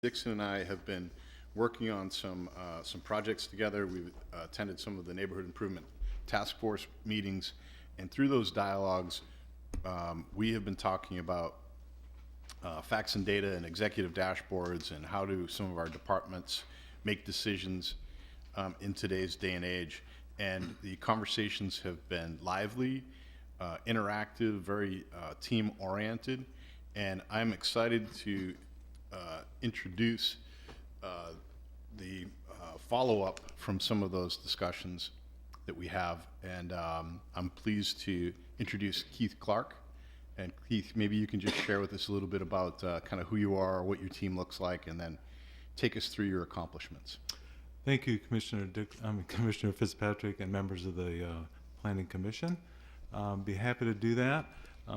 Dixon and I have been working on some projects together. We've attended some of the neighborhood improvement task force meetings, and through those dialogues, we have been talking about facts and data and executive dashboards and how do some of our departments make decisions in today's day and age. And the conversations have been lively, interactive, very team-oriented, and I'm excited to introduce the follow-up from some of those discussions that we have. And I'm pleased to introduce Keith Clark. And Keith, maybe you can just share with us a little bit about kind of who you are, what your team looks like, and then take us through your accomplishments. Thank you, Commissioner Fitzpatrick and members of the Planning Commission. Be happy to do that.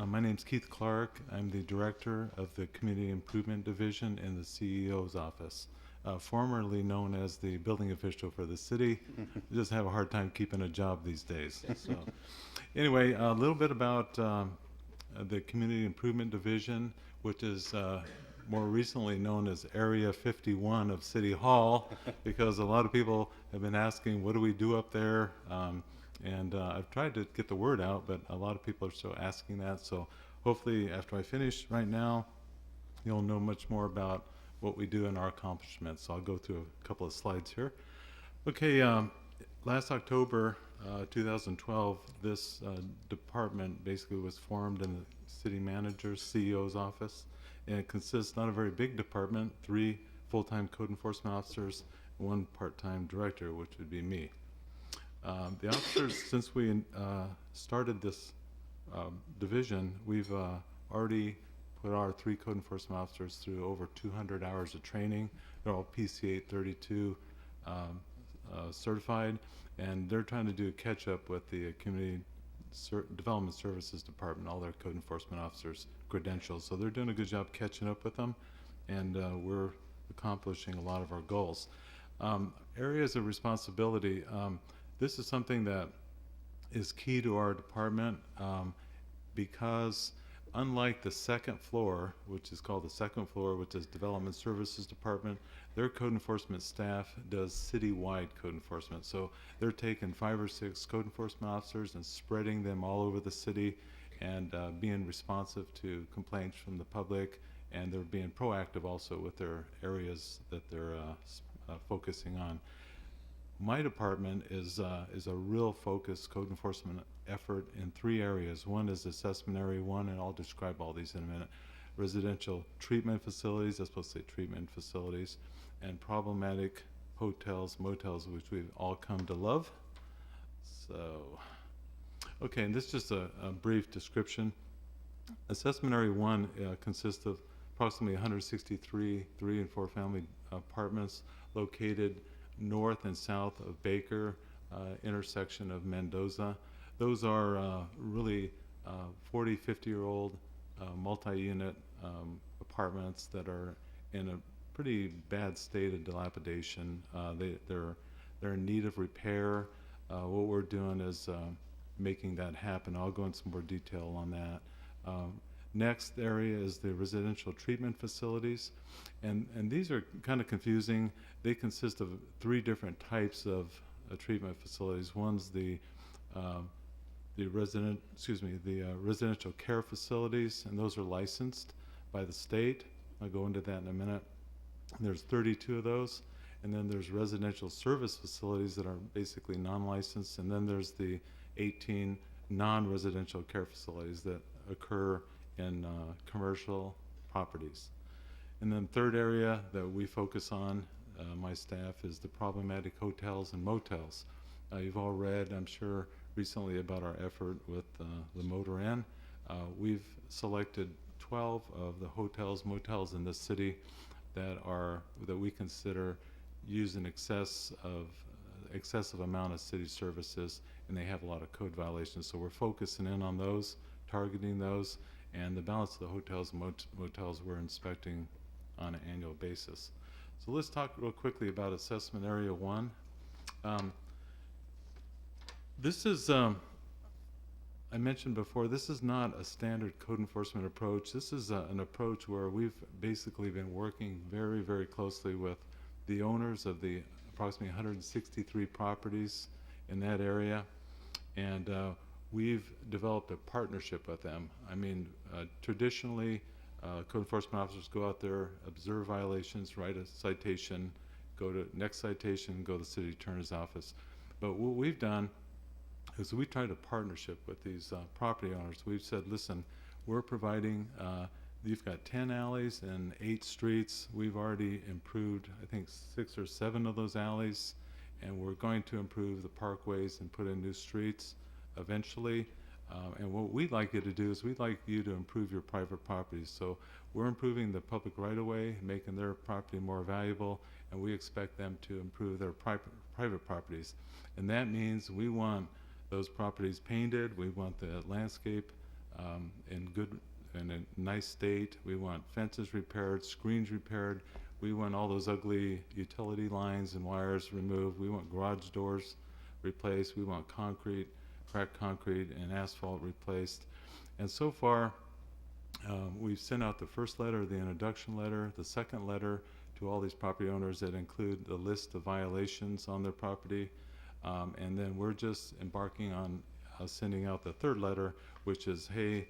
My name's Keith Clark. I'm the Director of the Community Improvement Division in the CEO's office, formerly known as the building official for the city. Just have a hard time keeping a job these days. So anyway, a little bit about the Community Improvement Division, which is more recently known as Area 51 of City Hall, because a lot of people have been asking, what do we do up there? And I've tried to get the word out, but a lot of people are still asking that. So hopefully after I finish right now, you'll know much more about what we do and our accomplishments. So I'll go through a couple of slides here. Okay, last October 2012, this department basically was formed in the city manager's CEO's office. And it consists not a very big department, 3 full-time code enforcement officers, 1 part-time director, which would be me. The officers, since we started this division, we've already put our 3 code enforcement officers through over 200 hours of training. They're all PC 832 certified, and they're trying to do a catch-up with the Community Development Services Department, all their code enforcement officers' credentials. So they're doing a good job catching up with them, and we're accomplishing a lot of our goals. Areas of responsibility. This is something that is key to our department because unlike the second floor, which is called the second floor, which is Development Services Department, their code enforcement staff does citywide code enforcement. So they're taking 5 or 6 code enforcement officers and spreading them all over the city and being responsive to complaints from the public, and they're being proactive also with their areas that they're focusing on. My department is a real focused code enforcement effort in 3 areas. One is assessment area 1, and I'll describe all these in a minute. Residential treatment facilities, that's supposed to say treatment facilities, and problematic hotels, motels, which we've all come to love. So, okay, and this is just a brief description. Assessment area 1 consists of approximately 163 3 and 4 family apartments located north and south of Baker, intersection of Mendoza. Those are really 40, 50-year-old multi-unit apartments that are in a pretty bad state of dilapidation. They're in need of repair. What we're doing is making that happen. I'll go into some more detail on that. Next area is the residential treatment facilities, and these are kind of confusing. They consist of 3 different types of treatment facilities. One's the residential care facilities, and those are licensed by the state. I'll go into that in a minute. There's 32 of those, and then there's residential service facilities that are basically non-licensed, and then there's the 18 non-residential care facilities that occur in commercial properties. And then third area that we focus on, my staff, is the problematic hotels and motels. You've all read, I'm sure, recently about our effort with the Motor Inn. We've selected 12 of the hotels, motels in this city that we consider use an excessive amount of city services, and they have a lot of code violations. So we're focusing in on those, targeting those, and the balance of the hotels and motels we're inspecting on an annual basis. So let's talk real quickly about assessment area 1. This is I mentioned before, this is not a standard code enforcement approach. This is an approach where we've basically been working very, very closely with the owners of the approximately 163 properties in that area, and we've developed a partnership with them. I mean, traditionally, code enforcement officers go out there, observe violations, write a citation, go to next citation, go to the city attorney's office. But what we've done is we tried a partnership with these property owners. We've said, listen, we're providing, you've got 10 alleys and 8 streets. We've already improved, I think, 6 or 7 of those alleys, and we're going to improve the parkways and put in new streets eventually. And what we'd like you to do is we'd like you to improve your private properties. So we're improving the public right-of-way, making their property more valuable, and we expect them to improve their private properties. And that means we want those properties painted, we want the landscape in a nice state, we want fences repaired, screens repaired, we want all those ugly utility lines and wires removed, we want garage doors replaced, we want concrete, cracked concrete and asphalt replaced. And so far, we've sent out the first letter, the introduction letter, the second letter to all these property owners that include the list of violations on their property. And then we're just embarking on sending out the third letter, which is, hey,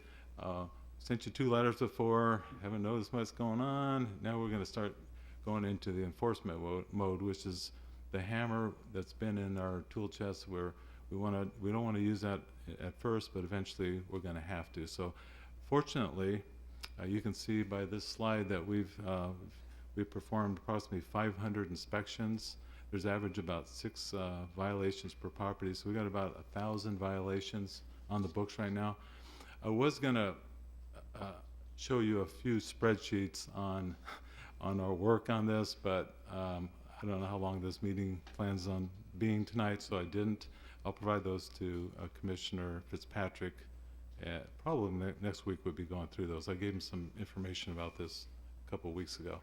sent you 2 letters before, haven't noticed what's going on. Now we're going to start going into the enforcement mode, which is the hammer that's been in our tool chest where we don't want to use that at first, but eventually we're going to have to. So fortunately, you can see by this slide that we've performed approximately 500 inspections. There's average about 6 violations per property, so we got about 1,000 violations on the books right now. I was gonna show you a few spreadsheets on our work on this, but I don't know how long this meeting plans on being tonight, so I didn't. I'll provide those to Commissioner Fitzpatrick. Probably next week we'll be going through those. I gave him some information about this a couple of weeks ago.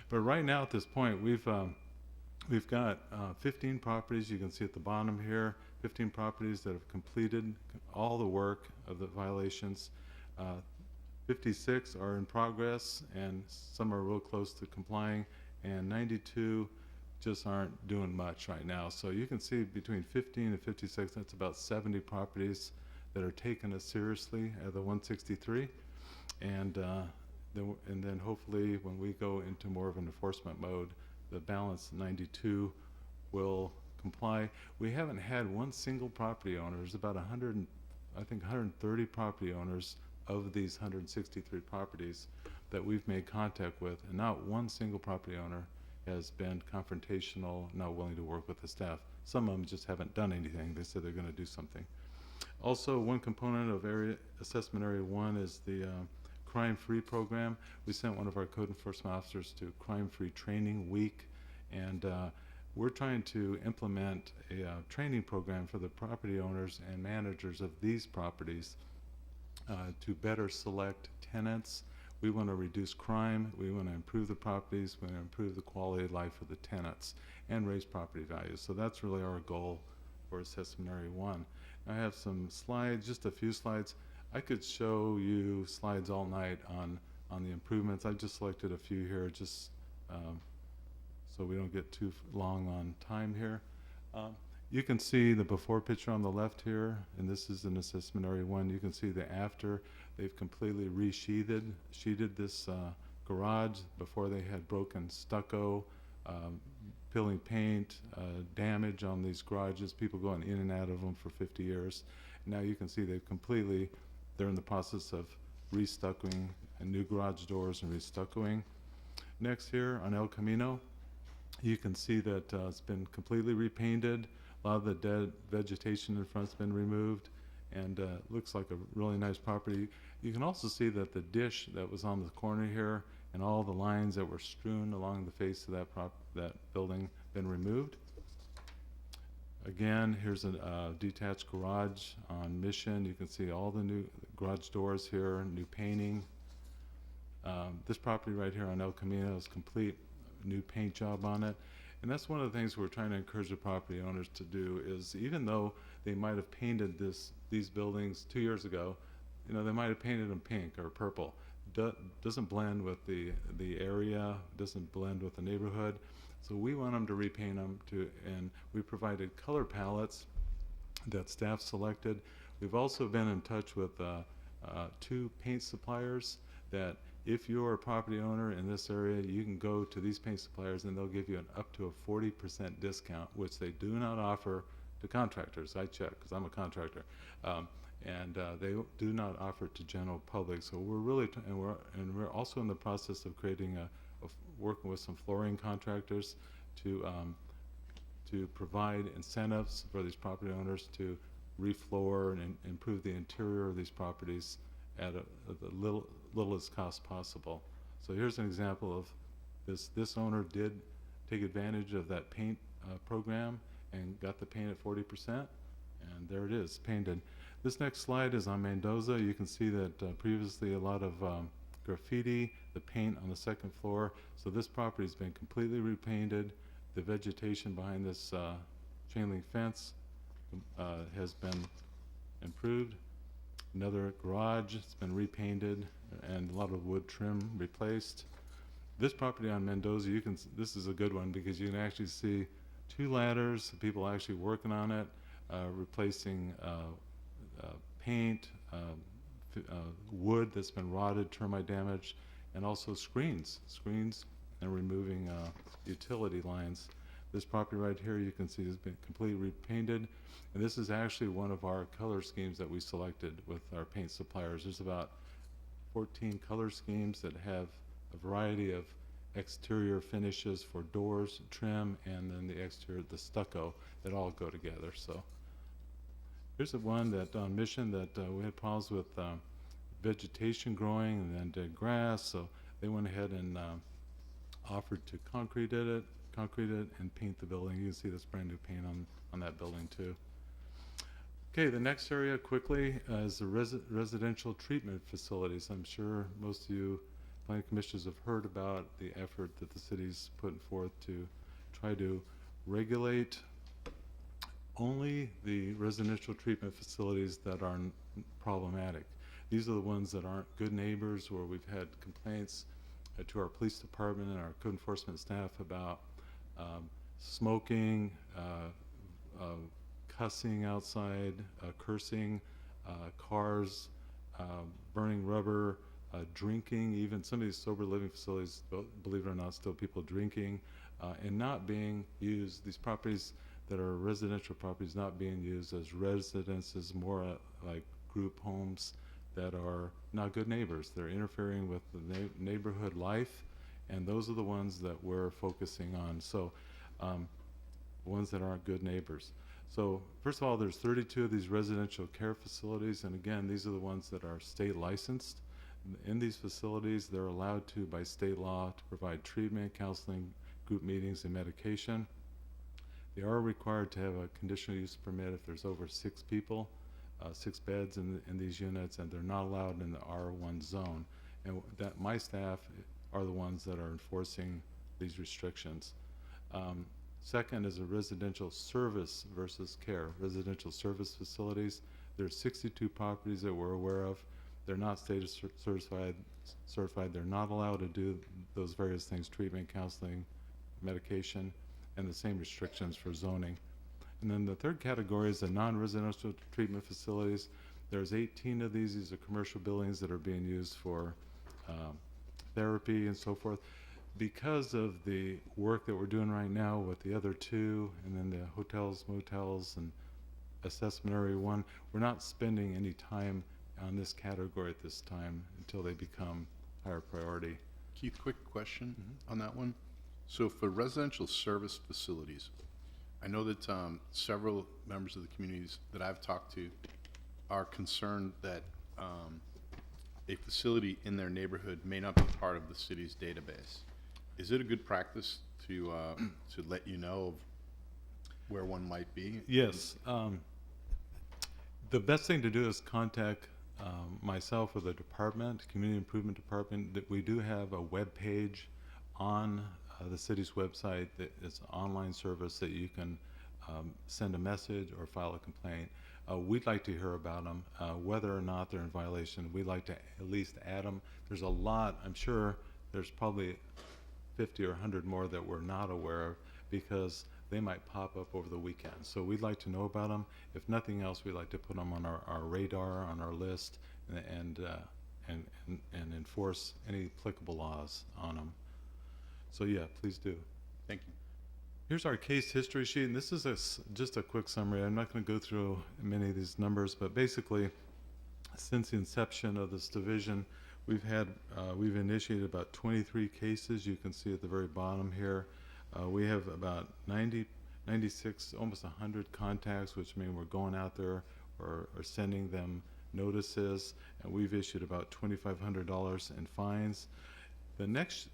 But right now at this point, we've got 15 properties, you can see at the bottom here, 15 properties that have completed all the work of the violations. 56 are in progress, and some are real close to complying, and 92 just aren't doing much right now. So you can see between 15 and 56, that's about 70 properties that are taking us seriously at the 163. And then hopefully when we go into more of an enforcement mode, the balance 92 will comply. We haven't had one single property owner. There's about 130 property owners of these 163 properties that we've made contact with, and not one single property owner has been confrontational, not willing to work with the staff. Some of them just haven't done anything. They said they're going to do something. Also, one component of assessment area 1 is the crime-free program. We sent one of our code enforcement officers to crime-free training week, and we're trying to implement a training program for the property owners and managers of these properties to better select tenants. We want to reduce crime, we want to improve the properties, we want to improve the quality of life of the tenants, and raise property values. So that's really our goal for assessment area 1. I have some slides, just a few slides. I could show you slides all night on the improvements. I just selected a few here just so we don't get too long on time here. You can see the before picture on the left here, and this is in assessment area 1. You can see the after. They've completely sheeted this garage. Before they had broken stucco, peeling paint, damage on these garages, people going in and out of them for 50 years. Now you can see they're in the process of restuccoing and new garage doors and restuccoing. Next here on El Camino, you can see that it's been completely repainted. A lot of the dead vegetation in front's been removed, and looks like a really nice property. You can also see that the dish that was on the corner here and all the lines that were strewn along the face of that building been removed. Again, here's a detached garage on Mission. You can see all the new garage doors here, new painting. This property right here on El Camino is complete, new paint job on it. And that's one of the things we're trying to encourage the property owners to do is, even though they might have painted these buildings 2 years ago, you know, they might have painted them pink or purple. Doesn't blend with the area, doesn't blend with the neighborhood. So we want them to repaint them and we provided color palettes that staff selected. We've also been in touch with 2 paint suppliers that if you're a property owner in this area, you can go to these paint suppliers and they'll give you up to a 40% discount, which they do not offer to contractors. I check because I'm a contractor. They do not offer to general public. So we're really, we're also in the process of creating working with some flooring contractors to provide incentives for these property owners to refloor and improve the interior of these properties at the littlest cost possible. So here's an example of this owner did take advantage of that paint program and got the paint at 40%, and there it is, painted. This next slide is on Mendoza. You can see that previously a lot of graffiti, the paint on the second floor. So this property has been completely repainted. The vegetation behind this chain link fence has been improved. Another garage has been repainted and a lot of wood trim replaced. This property on Mendoza, this is a good one because you can actually see 2 ladders, people actually working on it, replacing paint, wood that's been rotted, termite damage, and also screens and removing utility lines. This property right here you can see has been completely repainted, and this is actually one of our color schemes that we selected with our paint suppliers. There's about 14 color schemes that have a variety of exterior finishes for doors, trim, and then the exterior, the stucco, that all go together. So here's the one that on Mission that we had problems with vegetation growing and then dead grass, so they went ahead and offered to concrete it and paint the building. You can see this brand new paint on that building too. Okay, the next area quickly is the residential treatment facilities. I'm sure most of you planning commissioners have heard about the effort that the city's putting forth to try to regulate only the residential treatment facilities that are problematic. These are the ones that aren't good neighbors, where we've had complaints to our police department and our code enforcement staff about smoking, cussing outside, cursing, cars, burning rubber, drinking. Even some of these sober living facilities, believe it or not, still people drinking, and not being used. These properties that are residential properties not being used as residences, more like group homes that are not good neighbors. They're interfering with the neighborhood life, and those are the ones that we're focusing on. So ones that aren't good neighbors. So first of all, there's 32 of these residential care facilities, and again, these are the ones that are state licensed. In these facilities, they're allowed to, by state law, to provide treatment, counseling, group meetings, and medication. They are required to have a conditional use permit if there's over 6 people, 6 beds in these units, and they're not allowed in the R1 zone. And that my staff are the ones that are enforcing these restrictions. Second is a residential service versus care. Residential service facilities, there's 62 properties that we're aware of. They're not state certified. They're not allowed to do those various things: treatment, counseling, medication, and the same restrictions for zoning. And then the third category is the non-residential treatment facilities. There's 18 of these. These are commercial buildings that are being used for therapy and so forth. Because of the work that we're doing right now with the other 2, and then the hotels, motels, and assessment area 1, we're not spending any time on this category at this time until they become higher priority. Keith, quick question on that one. So for residential service facilities, I know that several members of the communities that I've talked to are concerned that a facility in their neighborhood may not be part of the city's database. Is it a good practice to let you know of where one might be? Yes. The best thing to do is contact myself or the department, community improvement department. That we do have a web page on the city's website. That it's an online service that you can send a message or file a complaint. We'd like to hear about them, whether or not they're in violation. We'd like to at least add them. There's a lot, I'm sure there's probably 50 or 100 more that we're not aware of because they might pop up over the weekend. So we'd like to know about them. If nothing else, we'd like to put them on our radar, on our list, and enforce any applicable laws on them. So yeah, please do. Thank you. Here's our case history sheet, and this is just a quick summary. I'm not going to go through many of these numbers, but basically, since the inception of this division, we've initiated about 23 cases. You can see at the very bottom here. We have about 96, almost 100 contacts, which mean we're going out there or sending them notices, and we've issued about $2,500 in fines. The next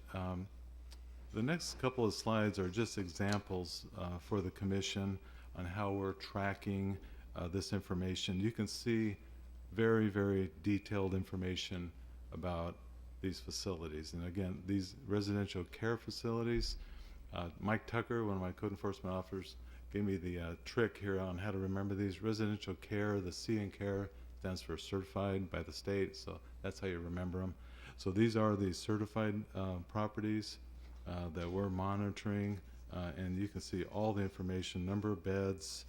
couple of slides are just examples for the commission on how we're tracking this information. You can see very, very detailed information about these facilities. And again, these residential care facilities, Mike Tucker, one of my code enforcement officers, gave me the trick here on how to remember these. Residential care, the C in care stands for certified by the state, so that's how you remember them. So these are the certified properties that we're monitoring, and you can see all the information, number of beds,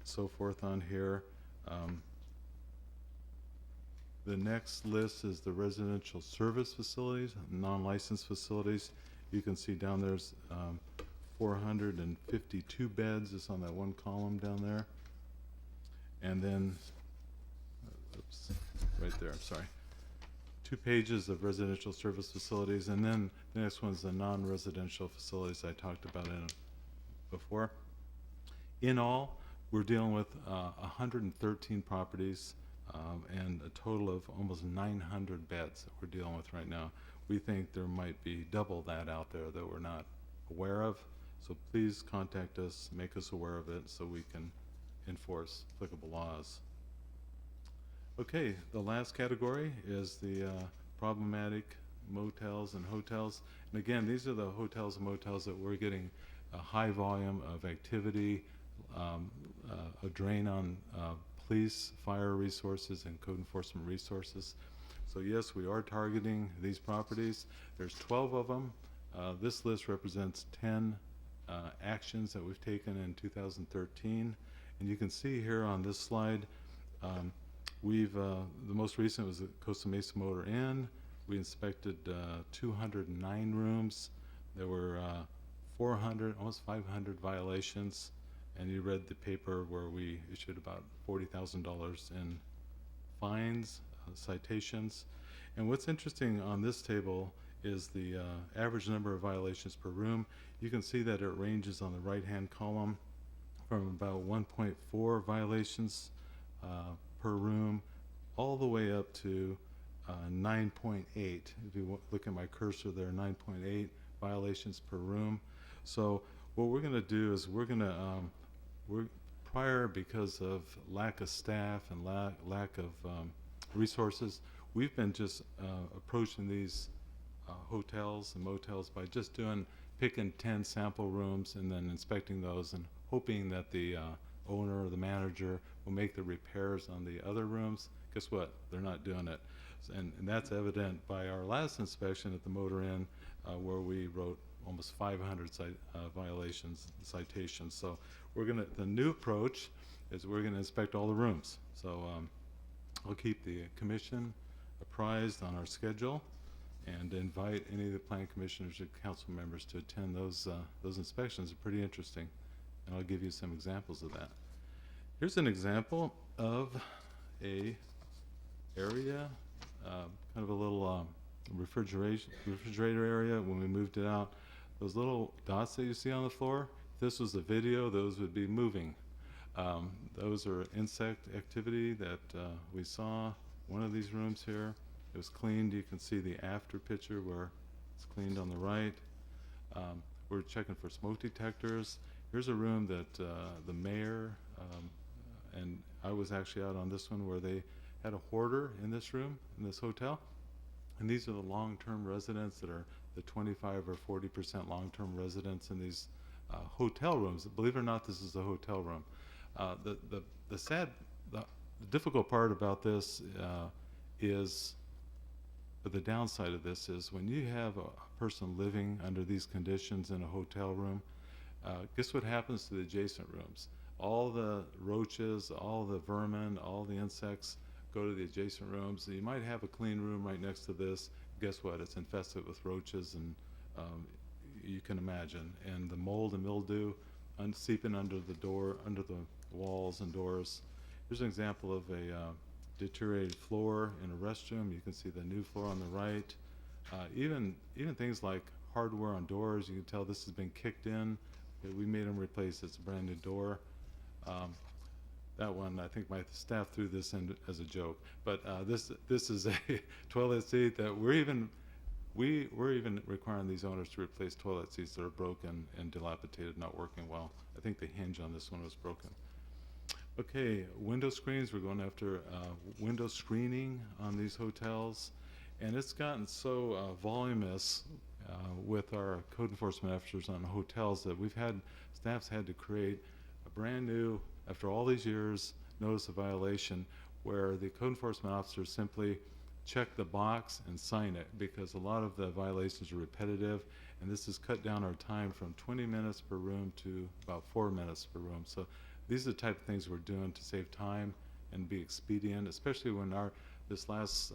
so forth on here. The next list is the residential service facilities, non-licensed facilities. You can see down there's 452 beds. It's on that one column down there. And then, oops, right there, I'm sorry. 2 pages of residential service facilities, and then the next one's the non-residential facilities I talked about before. In all, we're dealing with 113 properties and a total of almost 900 beds that we're dealing with right now. We think there might be double that out there that we're not aware of, so please contact us, make us aware of it so we can enforce applicable laws. Okay, the last category is the problematic motels and hotels. And again, these are the hotels and motels that we're getting a high volume of activity, a drain on police, fire resources, and code enforcement resources. So yes, we are targeting these properties. There's 12 of them. This list represents 10 actions that we've taken in 2013. And you can see here on this slide, the most recent was the Costa Mesa Motor Inn. We inspected 209 rooms. There were 400, almost 500 violations. And you read the paper where we issued about $40,000 in fines, citations. And what's interesting on this table is the average number of violations per room. You can see that it ranges on the right-hand column from about 1.4 violations per room all the way up to 9.8. If you look at my cursor there, 9.8 violations per room. So what we're going to do is we're prior, because of lack of staff and lack of resources, we've been just approaching these hotels and motels by just picking 10 sample rooms and then inspecting those and hoping that the owner or the manager will make the repairs on the other rooms. Guess what? They're not doing it. And that's evident by our last inspection at the Motor Inn, where we wrote almost 500 violations, citations. So the new approach is we're gonna inspect all the rooms. So I'll keep the commission apprised on our schedule and invite any of the planning commissioners or council members to attend those inspections. They're pretty interesting, and I'll give you some examples of that. Here's an example of a area, kind of a little refrigerator area. When we moved it out, those little dots that you see on the floor, if this was a video, those would be moving. Those are insect activity that we saw. One of these rooms here, it was cleaned. You can see the after picture where it's cleaned on the right. We're checking for smoke detectors. Here's a room that the mayor, and I was actually out on this one, where they had a hoarder in this room, in this hotel. And these are the long-term residents that are the 25 or 40% long-term residents in these hotel rooms. Believe it or not, this is a hotel room. The difficult part about this is, but the downside of this is when you have a person living under these conditions in a hotel room, guess what happens to the adjacent rooms? All the roaches, all the vermin, all the insects go to the adjacent rooms. You might have a clean room right next to this. Guess what? It's infested with roaches, and you can imagine. And the mold and mildew seeping under the door, under the walls and doors. Here's an example of a deteriorated floor in a restroom. You can see the new floor on the right. Even things like hardware on doors, you can tell this has been kicked in. We made them replace. It's a brand new door. That one, I think my staff threw this in as a joke. But this is a toilet seat that we're even requiring these owners to replace toilet seats that are broken and dilapidated, not working well. I think the hinge on this one was broken. Okay, window screens. We're going after window screening on these hotels, and it's gotten so voluminous with our code enforcement officers on hotels that staff's had to create a brand new, after all these years, notice of violation, where the code enforcement officers simply check the box and sign it, because a lot of the violations are repetitive, and this has cut down our time from 20 minutes per room to about 4 minutes per room. So these are the type of things we're doing to save time and be expedient, especially when this last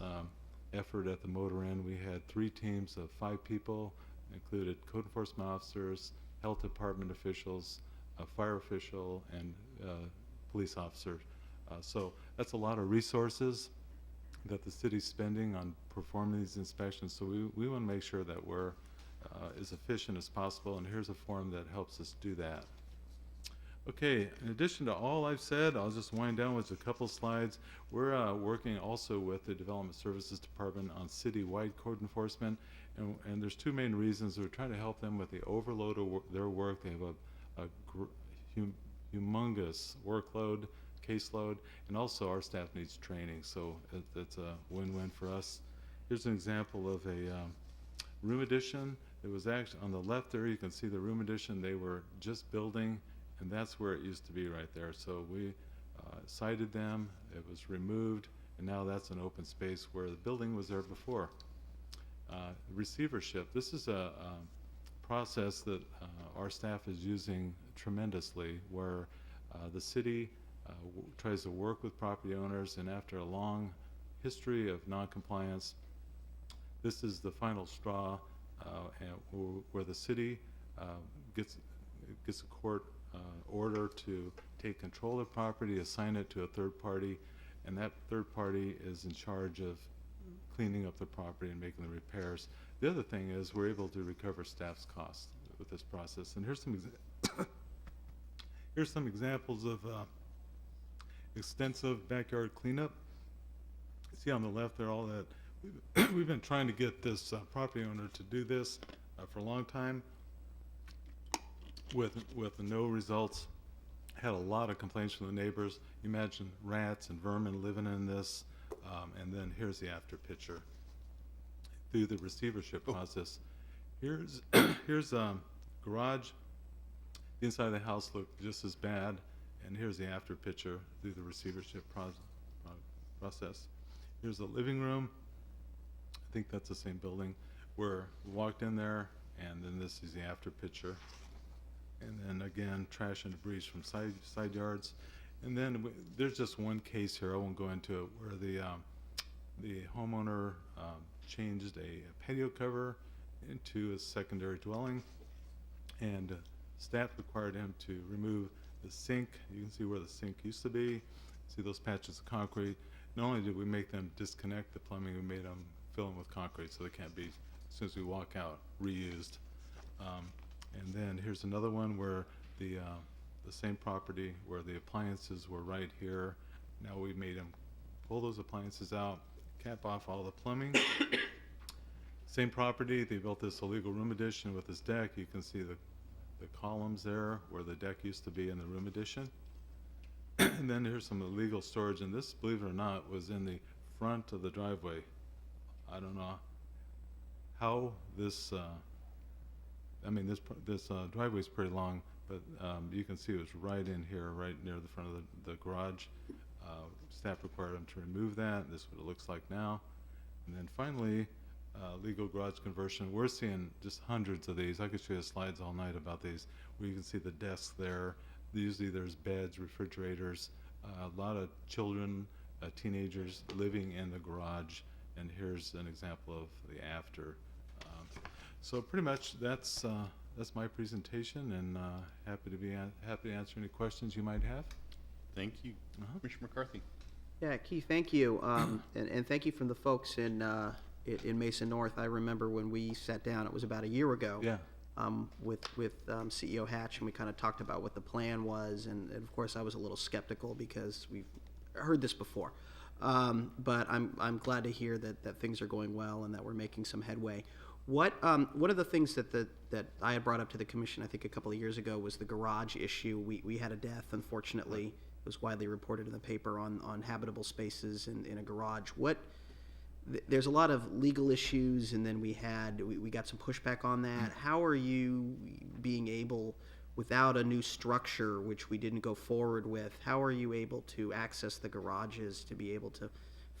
effort at the motor inn, we had 3 teams of 5 people, included code enforcement officers, health department officials, a fire official, and police officer. So that's a lot of resources that the city's spending on performing these inspections. So we want to make sure that we're as efficient as possible, and here's a form that helps us do that. Okay, in addition to all I've said, I'll just wind down with a couple slides. We're working also with the Development Services Department on citywide code enforcement, and there's 2 main reasons. We're trying to help them with the overload of their work. They have a humongous workload, caseload, and also our staff needs training, so it's a win-win for us. Here's an example of a room addition. It was actually on the left there. You can see the room addition they were just building, and that's where it used to be right there. So we cited them, it was removed, and now that's an open space where the building was there before. Receivership. This is a process that our staff is using tremendously, where the city tries to work with property owners, and after a long history of non-compliance, this is the final straw where the city gets a court order to take control of property, assign it to a third party, and that third party is in charge of cleaning up the property and making the repairs. The other thing is we're able to recover staff's costs with this process. And here's some examples of extensive backyard cleanup. You see on the left there all that we've been trying to get this property owner to do this for a long time with no results. Had a lot of complaints from the neighbors. You imagine rats and vermin living in this, and then here's the after picture through the receivership process. Here's garage. The inside of the house looked just as bad, and here's the after picture through the receivership process. Here's the living room. I think that's the same building where we walked in there, and then this is the after picture. And then again, trash and debris from side yards. And then there's just one case here, I won't go into it, where the homeowner changed a patio cover into a secondary dwelling, and staff required him to remove the sink. You can see where the sink used to be. See those patches of concrete. Not only did we make them disconnect the plumbing, we made them fill them with concrete so they can't be, as soon as we walk out, reused. And then here's another one where the same property where the appliances were right here. Now we made them pull those appliances out, cap off all the plumbing. Same property, they built this illegal room addition with this deck. You can see the columns there where the deck used to be in the room addition. And then here's some illegal storage, and this, believe it or not, was in the front of the driveway. I don't know how this, I mean, this driveway is pretty long, but you can see it was right in here, right near the front of the garage. Staff required them to remove that. This is what it looks like now. And then finally, legal garage conversion. We're seeing just hundreds of these. I could show you slides all night about these, where you can see the desks there. Usually there's beds, refrigerators, a lot of children, teenagers living in the garage. And here's an example of the after. So pretty much that's my presentation, and happy to answer any questions you might have. Thank you. Commissioner McCarthy. Yeah, Keith, thank you, and thank you from the folks in Mesa North. I remember when we sat down; it was about a year ago. Yeah. With CEO Hatch, and we kind of talked about what the plan was, and of course I was a little skeptical because we've heard this before. But I'm glad to hear that things are going well and that we're making some headway. One of the things that I had brought up to the commission, I think a couple of years ago, was the garage issue. We had a death, unfortunately. It was widely reported in the paper on habitable spaces in a garage. There's a lot of legal issues, and then we got some pushback on that. How are you being able, without a new structure, which we didn't go forward with, how are you able to access the garages to be able to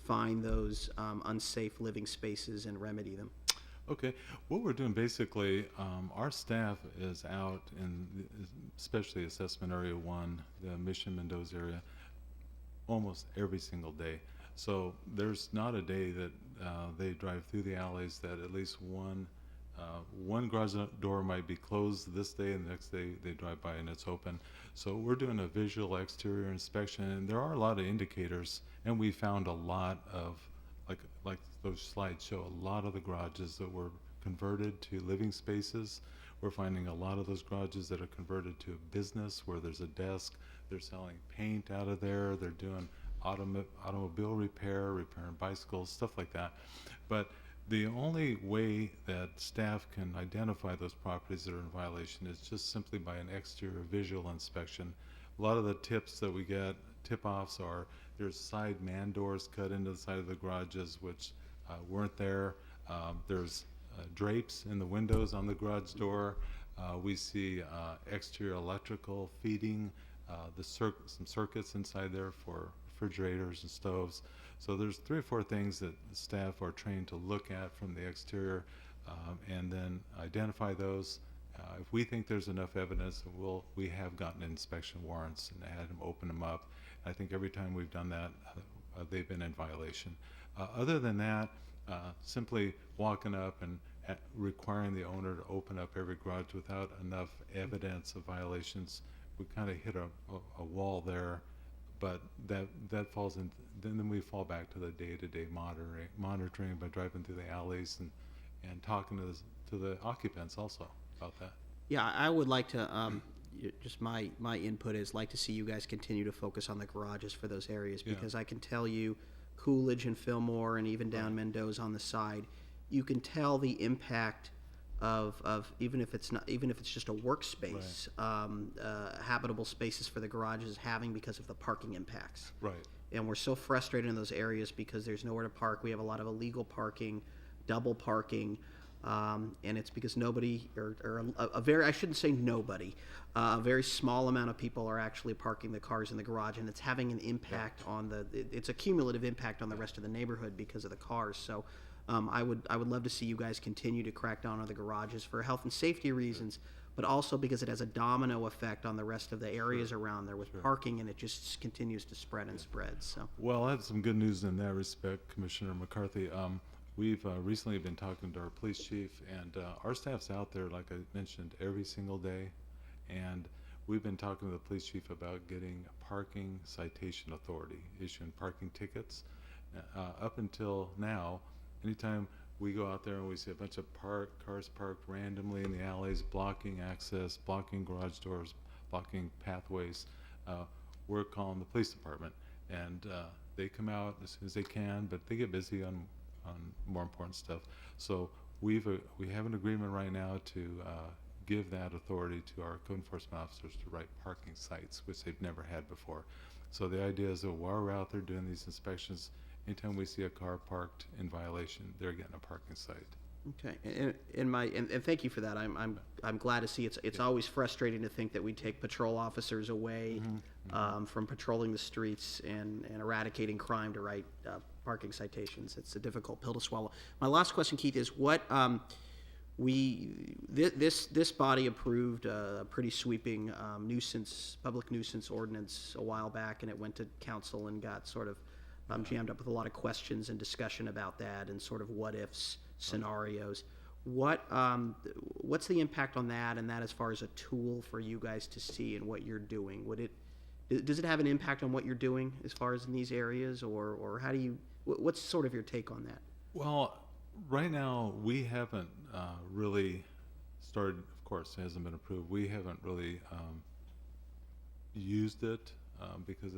find those unsafe living spaces and remedy them? Okay, what we're doing basically, our staff is out in, especially Assessment Area 1, the Mission Mendoza area, almost every single day. So there's not a day that they drive through the alleys that at least one garage door might be closed this day, and the next day they drive by and it's open. So we're doing a visual exterior inspection, and there are a lot of indicators, and we found a lot of, like those slides show, a lot of the garages that were converted to living spaces. We're finding a lot of those garages that are converted to a business where there's a desk. They're selling paint out of there. They're doing automobile repairing bicycles, stuff like that. But the only way that staff can identify those properties that are in violation is just simply by an exterior visual inspection. A lot of the tips that we get, tip-offs, are there's side man doors cut into the side of the garages which weren't there. There's drapes in the windows on the garage door. We see exterior electrical feeding, some circuits inside there for refrigerators and stoves. So there's 3 or 4 things that the staff are trained to look at from the exterior, and then identify those. If we think there's enough evidence, we have gotten inspection warrants and had them open them up. I think every time we've done that, they've been in violation. Other than that, simply walking up and requiring the owner to open up every garage without enough evidence of violations, we kind of hit a wall there. But that falls in. Then we fall back to the day-to-day monitoring by driving through the alleys and talking to the occupants also about that. Yeah, I would like to, just my input is like to see you guys continue to focus on the garages for those areas, because I can tell you Coolidge and Fillmore and even down Mendoza on the side, you can tell the impact of even if it's just a workspace, habitable spaces for the garages having because of the parking impacts. Right. And we're so frustrated in those areas because there's nowhere to park. We have a lot of illegal parking, double parking, and it's because nobody, I shouldn't say nobody, a very small amount of people are actually parking the cars in the garage, and it's having an impact on it's a cumulative impact on the rest of the neighborhood because of the cars. So I would love to see you guys continue to crack down on the garages for health and safety reasons, but also because it has a domino effect on the rest of the areas around there with parking, and it just continues to spread and spread. So. Well, I have some good news in that respect, Commissioner McCarthy. We've recently been talking to our police chief, and our staff's out there, like I mentioned, every single day. And we've been talking to the police chief about getting a parking citation authority, issuing parking tickets. Up until now, anytime we go out there and we see a bunch of cars parked randomly in the alleys, blocking access, blocking garage doors, blocking pathways, we're calling the police department. And they come out as soon as they can, but they get busy on more important stuff. So we have an agreement right now to give that authority to our code enforcement officers to write parking cites, which they've never had before. So the idea is that while we're out there doing these inspections, anytime we see a car parked in violation, they're getting a parking cite. Okay, and thank you for that. I'm glad to see it's always frustrating to think that we take patrol officers away from patrolling the streets and eradicating crime to write parking citations. It's a difficult pill to swallow. My last question, Keith, is what this body approved a pretty sweeping public nuisance ordinance a while back, and it went to council and got sort of jammed up with a lot of questions and discussion about that and sort of what ifs scenarios. What's the impact on that, and that as far as a tool for you guys to see and what you're doing? Does it have an impact on what you're doing as far as in these areas, or how do you? What's sort of your take on that? Well, right now we haven't really started. Of course, it hasn't been approved. We haven't really used it because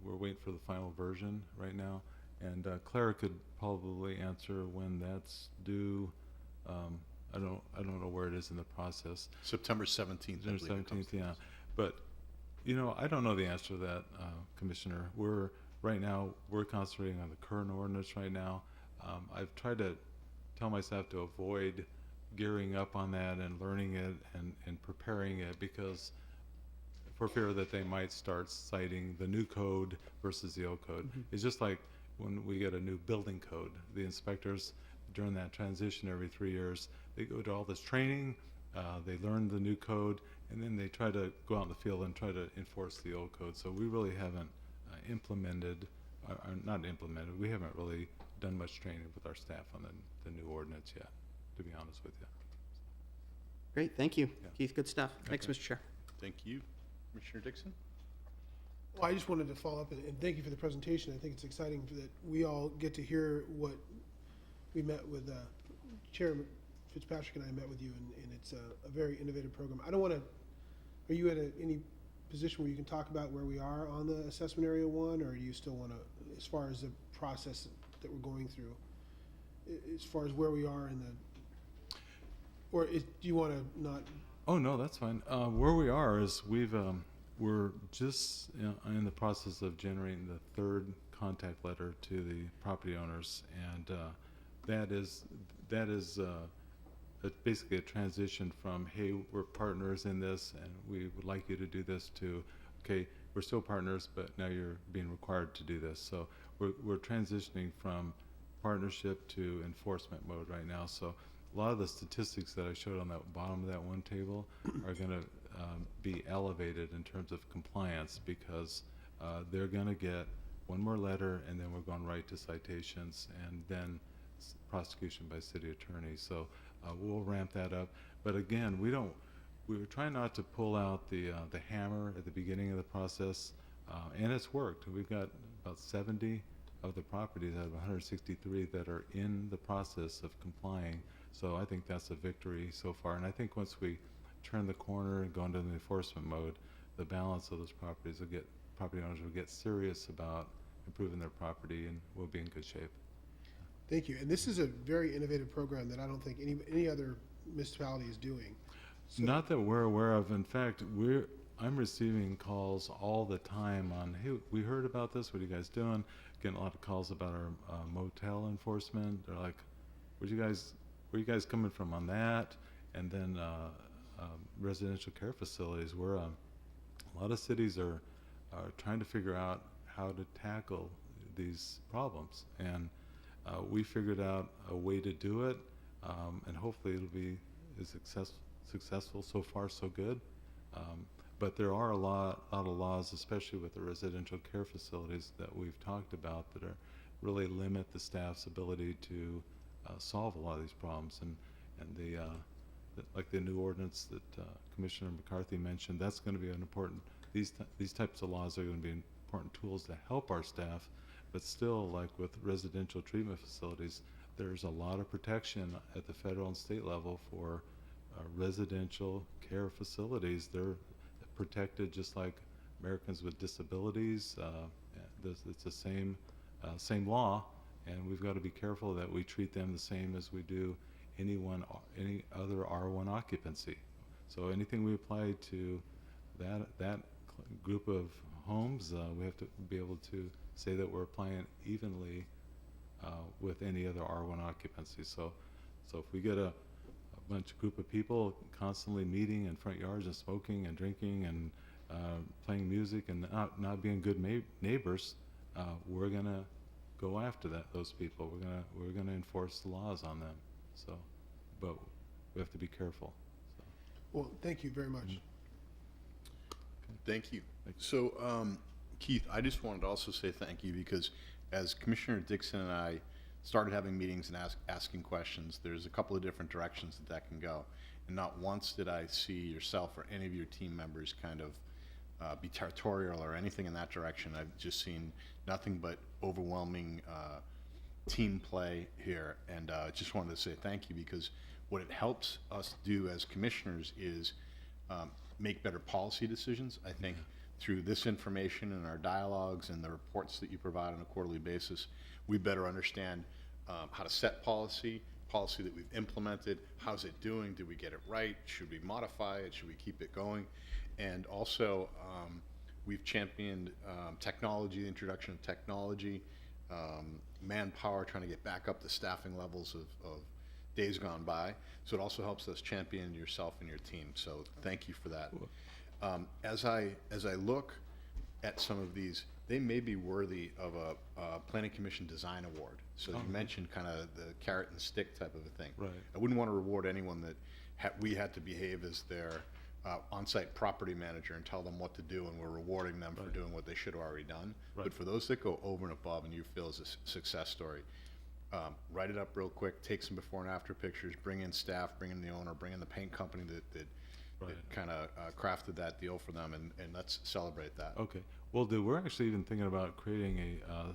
we're waiting for the final version right now. And Clara could probably answer when that's due. I don't know where it is in the process. September 17th. September 17th, yeah. But I don't know the answer to that, Commissioner. We're concentrating on the current ordinance right now. I've tried to tell my staff to avoid gearing up on that and learning it and preparing it, because for fear that they might start citing the new code versus the old code. Mm-hmm. It's just like when we get a new building code, the inspectors during that transition every 3 years, they go to all this training, they learn the new code, and then they try to go out in the field and try to enforce the old code. So we really haven't we haven't really done much training with our staff on the new ordinance yet, to be honest with you. Great, thank you. Yeah. Keith, good stuff. Okay. Thanks, Mr. Chair. Thank you. Commissioner Dixon? Well, I just wanted to follow up and thank you for the presentation. I think it's exciting that we all get to hear what we met with Chairman Fitzpatrick and I met with you, and it's a very innovative program. I don't want to. Are you at any position where you can talk about where we are on the assessment area 1, or do you still want to, as far as the process that we're going through, as far as where we are in the, or do you want to not? Oh no, that's fine. Where we are is we're just in the process of generating the 3rd contact letter to the property owners, and that is basically a transition from, hey, we're partners in this and we would like you to do this, to, okay, we're still partners, but now you're being required to do this. So we're transitioning from partnership to enforcement mode right now. So a lot of the statistics that I showed on that bottom of that one table are going to be elevated in terms of compliance, because they're going to get one more letter, and then we're going right to citations and then prosecution by city attorney. So we'll ramp that up. But again, we were trying not to pull out the hammer at the beginning of the process, and it's worked. We've got about 70 of the properties out of 163 that are in the process of complying. So I think that's a victory so far. And I think once we turn the corner and go into the enforcement mode, the balance of those property owners will get serious about improving their property, and we'll be in good shape. Thank you. And this is a very innovative program that I don't think any other municipality is doing. So, not that we're aware of. In fact, I'm receiving calls all the time on, hey, we heard about this. What are you guys doing? Getting a lot of calls about our motel enforcement. They're like, where you guys coming from on that? And then residential care facilities, where a lot of cities are trying to figure out how to tackle these problems. And we figured out a way to do it, and hopefully it'll be as successful. So far, so good. But there are a lot of laws, especially with the residential care facilities that we've talked about, that really limit the staff's ability to solve a lot of these problems. And like the new ordinance that Commissioner McCarthy mentioned, that's going to be an important. These types of laws are going to be important tools to help our staff. But still, like with residential treatment facilities, there's a lot of protection at the federal and state level for residential care facilities. They're protected just like Americans with disabilities. It's the same law, and we've got to be careful that we treat them the same as we do any other R1 occupancy. So anything we apply to that group of homes, we have to be able to say that we're applying evenly with any other R1 occupancy. So So if we get a group of people constantly meeting in front yards and smoking and drinking and playing music and not being good neighbors, we're gonna go after those people. We're gonna enforce the laws on them. So, but we have to be careful. So. Well, thank you very much. Thank you. So, Keith, I just wanted to also say thank you because as Commissioner Dixon and I started having meetings and asking questions, there's a couple of different directions that can go. And not once did I see yourself or any of your team members kind of be territorial or anything in that direction. I've just seen nothing but overwhelming team play here. And just wanted to say thank you because what it helps us do as commissioners is make better policy decisions. I think through this information and our dialogues and the reports that you provide on a quarterly basis, we better understand how to set policy that we've implemented, how's it doing, did we get it right, should we modify it, should we keep it going, and also we've championed technology, the introduction of technology, manpower, trying to get back up to staffing levels of days gone by, so it also helps us champion yourself and your team, so thank you for that. As I look at some of these, they may be worthy of a Planning Commission Design Award. So you mentioned kind of the carrot and stick type of a thing. Right. I wouldn't want to reward anyone that we had to behave as their on-site property manager and tell them what to do, and we're rewarding them for doing what they should have already done. Right. But for those that go over and above and you feel is a success story, write it up real quick, take some before and after pictures, bring in staff, bring in the owner, bring in the paint company that kind of crafted that deal for them, and let's celebrate that. Okay. Well, we're actually even thinking about creating a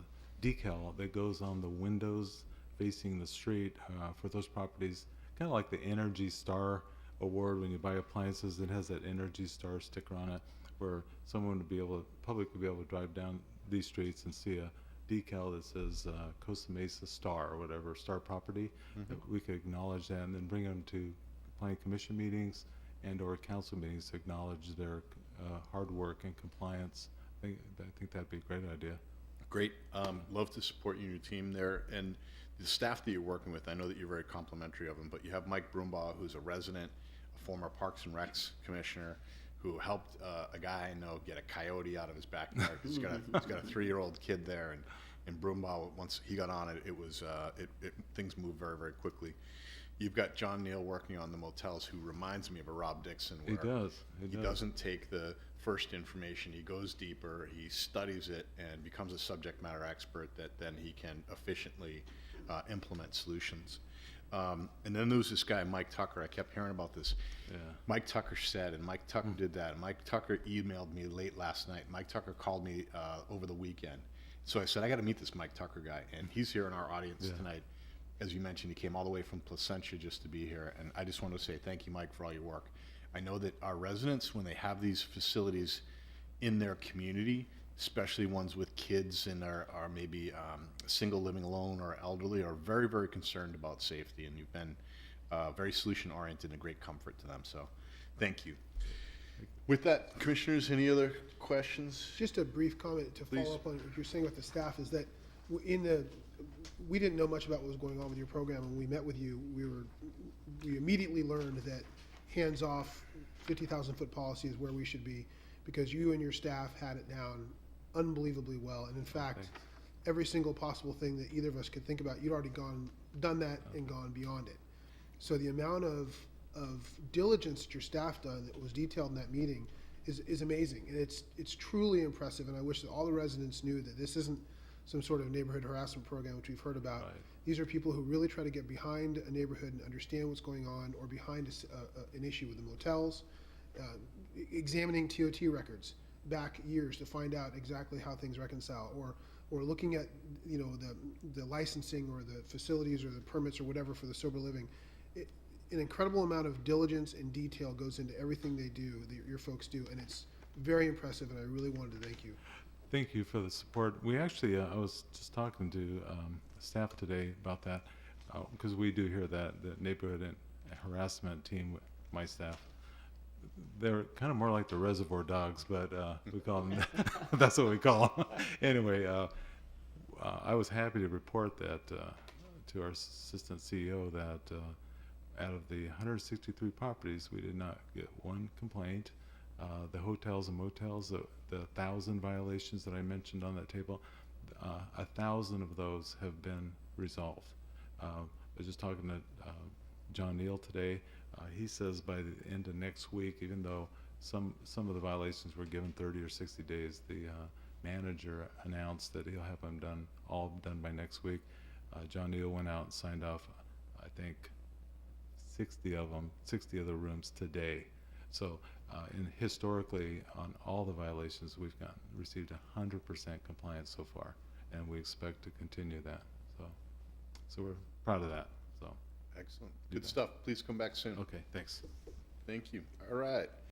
decal that goes on the windows facing the street for those properties, kind of like the Energy Star Award when you buy appliances. It has that Energy Star sticker on it, where public would be able to drive down these streets and see a decal that says Costa Mesa Star or whatever, Star Property. That we could acknowledge that and then bring them to Planning Commission meetings and or council meetings to acknowledge their hard work and compliance. I think that'd be a great idea. Great. Love to support you and your team there. And the staff that you're working with, I know that you're very complimentary of them, but you have Mike Broombaugh, who's a resident, a former Parks and Recs commissioner, who helped a guy I know get a coyote out of his backyard. He's got a 3-year-old kid there, and Broombaugh, once he got on it, things moved very, very quickly. You've got John Neal working on the Motels, who reminds me of a Rob Dixon. He does. He doesn't take the first information, he goes deeper, he studies it, and becomes a subject matter expert that then he can efficiently implement solutions. And then there was this guy, Mike Tucker. I kept hearing about this. Yeah. Mike Tucker said, and Mike Tucker did that. Mike Tucker emailed me late last night. Mike Tucker called me over the weekend. So I said, I got to meet this Mike Tucker guy, and he's here in our audience tonight. As you mentioned, he came all the way from Placentia just to be here, and I just want to say thank you, Mike, for all your work. I know that our residents, when they have these facilities in their community, especially ones with kids and are maybe single living alone or elderly, are very, very concerned about safety, and you've been very solution-oriented and a great comfort to them, so thank you. With that, Commissioners, any other questions? Just a brief comment to Please. follow up on what you're saying with the staff is that we didn't know much about what was going on with your program. When we met with you, we immediately learned that hands-off 50,000-foot policy is where we should be, because you and your staff had it down unbelievably well. And in fact, every single possible thing that either of us could think about, you'd already done that and gone beyond it. So the amount of diligence that your staff done that was detailed in that meeting is amazing. And it's truly impressive. And I wish that all the residents knew that this isn't some sort of neighborhood harassment program, which we've heard about. Right. These are people who really try to get behind a neighborhood and understand what's going on, or behind an issue with the motels, examining TOT records back years to find out exactly how things reconcile, or looking at the licensing or the facilities or the permits or whatever for the sober living. An incredible amount of diligence and detail goes into everything they do, that your folks do, and it's very impressive, and I really wanted to thank you. Thank you for the support. We actually, I was just talking to staff today about that, because we do hear that the neighborhood and harassment team, my staff, they're kind of more like the reservoir dogs, but we call them, that's what we call them. Anyway, I was happy to report that to our assistant CEO that out of the 163 properties, we did not get one complaint. The hotels and motels, the 1,000 violations that I mentioned on that table, 1,000 of those have been resolved. I was just talking to John Neal today. He says by the end of next week, even though some of the violations were given 30 or 60 days, the manager announced that he'll have them all done by next week. John Neal went out and signed off, I think, 60 of the rooms today. So, historically, on all the violations, we've received 100% compliance so far, and we expect to continue that. So we're proud of that. So, Excellent. Good stuff. Please come back soon. okay, thanks. Thank you. All right.